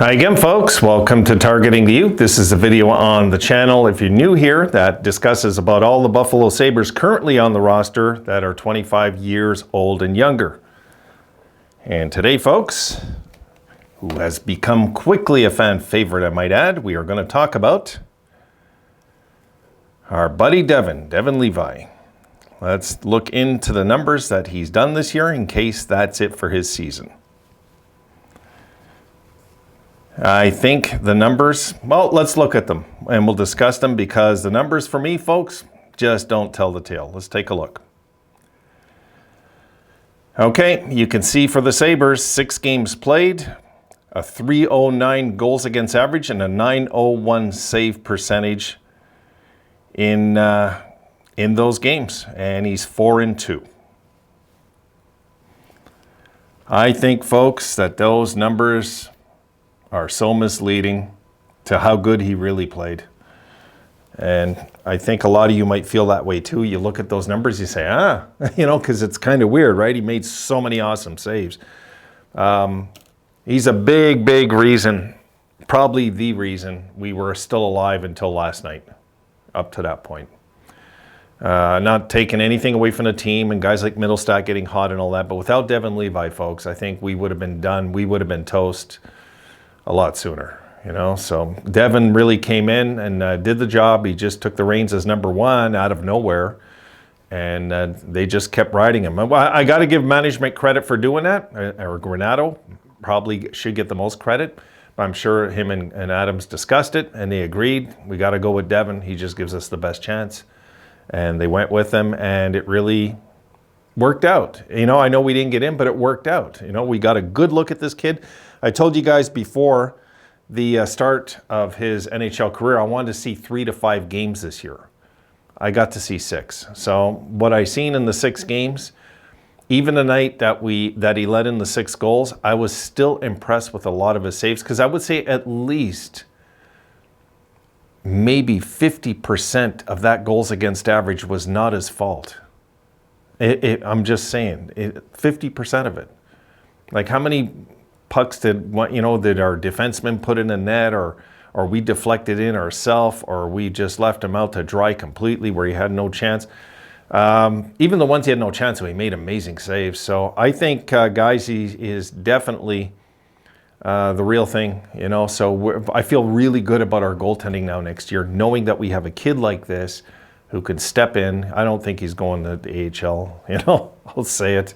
Hi again, folks. Welcome to Targeting the Youth. This is a video on the channel, if you're new here, that discusses about all the Buffalo Sabres currently on the roster that are 25 years old and younger. And today, folks, who has become quickly a fan favorite, I might add, we are going to talk about our buddy Devon Levi. Let's look into the numbers that he's done this year in case that's it for his season. I think the numbers, well, let's look at them and we'll discuss them because the numbers for me, folks, just don't tell the tale. Let's take a look. Okay, you can see for the Sabres, 6 games played, a .309 goals against average and a .901 save percentage in those games, and he's 4-2. I think, folks, that those numbers are so misleading to how good he really played. And I think a lot of you might feel that way too. You look at those numbers, you say, because it's kind of weird, right? He made so many awesome saves. He's a big reason, probably the reason we were still alive until last night, up to that point. Not taking anything away from the team and guys like Middlestat getting hot and all that, but without Devon Levi, folks, I think we would have been done. We would have been toast a lot sooner, So Devon really came in and did the job. He just took the reins as number one out of nowhere, and they just kept riding him. I got to give management credit for doing that. Or Granato probably should get the most credit. But I'm sure him and Adams discussed it, and they agreed. We got to go with Devon. He just gives us the best chance. And they went with him, and it really worked out. I know we didn't get in, but it worked out. We got a good look at this kid. I told you guys before the start of his NHL career, I wanted to see 3 to 5 games this year. I got to see 6. So what I seen in the 6 games, even the night that he let in the 6 goals, I was still impressed with a lot of his saves, because I would say at least maybe 50% of that goals against average was not his fault. I'm just saying, 50% of it. Like, how many pucks did our defensemen put in the net, or we deflected in ourselves, or we just left him out to dry completely where he had no chance. Even the ones he had no chance, so he made amazing saves. So I think, guys, he is definitely the real thing, So I feel really good about our goaltending now next year, knowing that we have a kid like this who could step in. I don't think he's going to the AHL, I'll say it.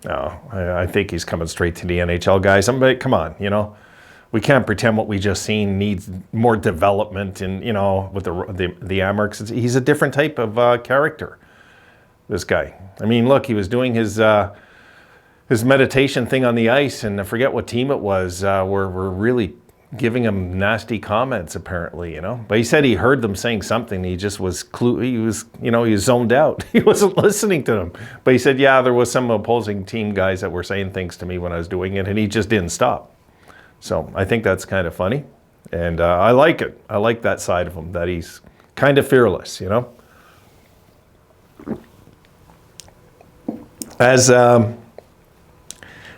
No, I think he's coming straight to the NHL, guys. Come on, we can't pretend what we just seen needs more development. And with the Amerks, he's a different type of character. This guy. I mean, look, he was doing his meditation thing on the ice, and I forget what team it was. We're really giving him nasty comments, apparently, But he said he heard them saying something. He just was he was zoned out. He wasn't listening to them. But he said, yeah, there was some opposing team guys that were saying things to me when I was doing it, and he just didn't stop. So I think that's kind of funny, and I like it. I like that side of him, that he's kind of fearless,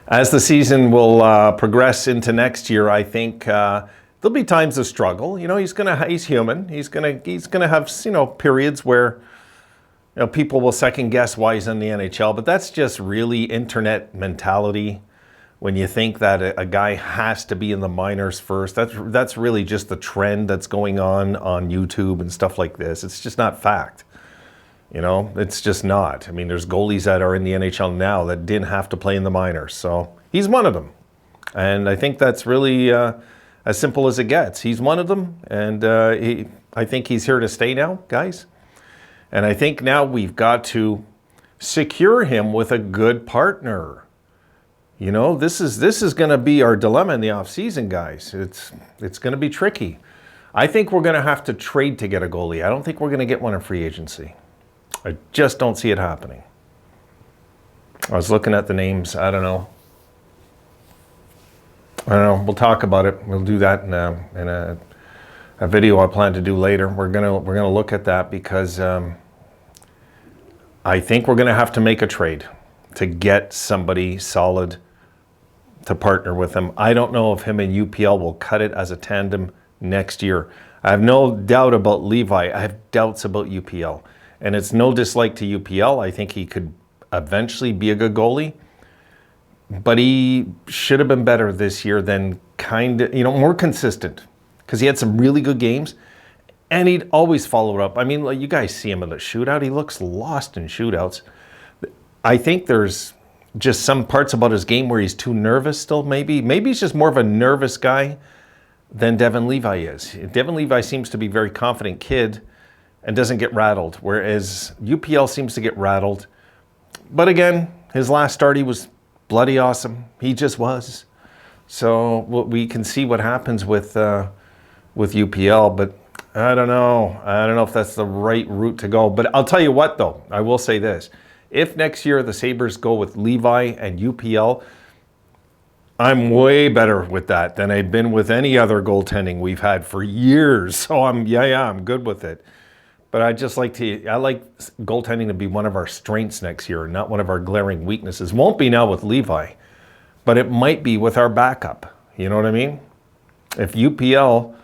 As the season will progress into next year, I think there'll be times of struggle. He's human. He's gonna have periods where people will second guess why he's in the NHL. But that's just really internet mentality. When you think that a guy has to be in the minors first, that's really just the trend that's going on YouTube and stuff like this. It's just not fact. It's just not. I mean, there's goalies that are in the NHL now that didn't have to play in the minors. So he's one of them. And I think that's really as simple as it gets. He's one of them. And I think he's here to stay now, guys. And I think now we've got to secure him with a good partner. This is going to be our dilemma in the offseason, guys. It's going to be tricky. I think we're going to have to trade to get a goalie. I don't think we're going to get one in free agency. I just don't see it happening. I was looking at the names. I don't know. We'll talk about it. We'll do that in a video I plan to do later. We're gonna look at that because I think we're gonna have to make a trade to get somebody solid to partner with him. I don't know if him and UPL will cut it as a tandem next year. I have no doubt about Levi. I have doubts about UPL. And it's no dislike to UPL. I think he could eventually be a good goalie. But he should have been better this year than more consistent. Because he had some really good games. And he'd always follow it up. I mean, you guys see him in the shootout. He looks lost in shootouts. I think there's just some parts about his game where he's too nervous still, maybe. Maybe he's just more of a nervous guy than Devon Levi is. Devon Levi seems to be a very confident kid and doesn't get rattled, whereas UPL seems to get rattled. But again, his last start, he was bloody awesome. He just was. So we can see what happens with UPL, but I don't know. I don't know if that's the right route to go. But I'll tell you what, though. I will say this. If next year the Sabres go with Levi and UPL, I'm way better with that than I've been with any other goaltending we've had for years. So I'm good with it. But I like goaltending to be one of our strengths next year, not one of our glaring weaknesses. Won't be now with Levi, but it might be with our backup. You know what I mean? If UPL,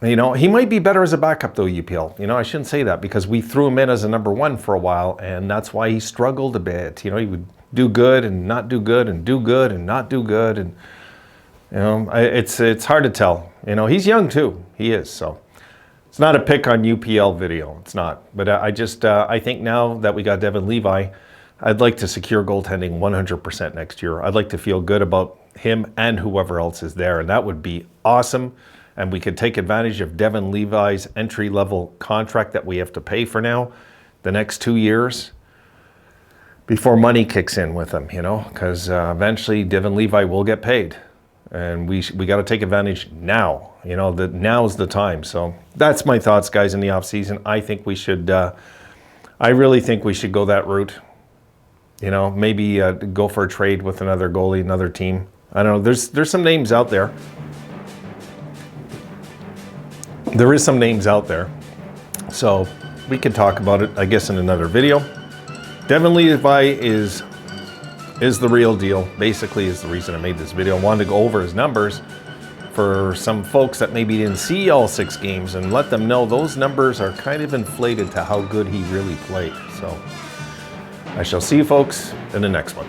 he might be better as a backup though, UPL. I shouldn't say that because we threw him in as a number one for a while, and that's why he struggled a bit. He would do good and not do good and do good and not do good. And, it's hard to tell. He's young too. He is, so. It's not a pick on UPL video. It's not. But I think now that we got Devon Levi, I'd like to secure goaltending 100% next year. I'd like to feel good about him and whoever else is there, and that would be awesome. And we could take advantage of Devon Levi's entry-level contract that we have to pay for now, the next 2 years, before money kicks in with him, because eventually Devon Levi will get paid. And we got to take advantage now. Now's the time. So that's my thoughts, guys, in the off season. I think we should. I really think we should go that route. Maybe go for a trade with another goalie, another team. I don't know. There's some names out there. There is some names out there. So we can talk about it, I guess, in another video. Devon Levi is the real deal, basically is the reason I made this video. I wanted to go over his numbers for some folks that maybe didn't see all 6 games and let them know those numbers are kind of inflated to how good he really played. So I shall see you folks in the next one.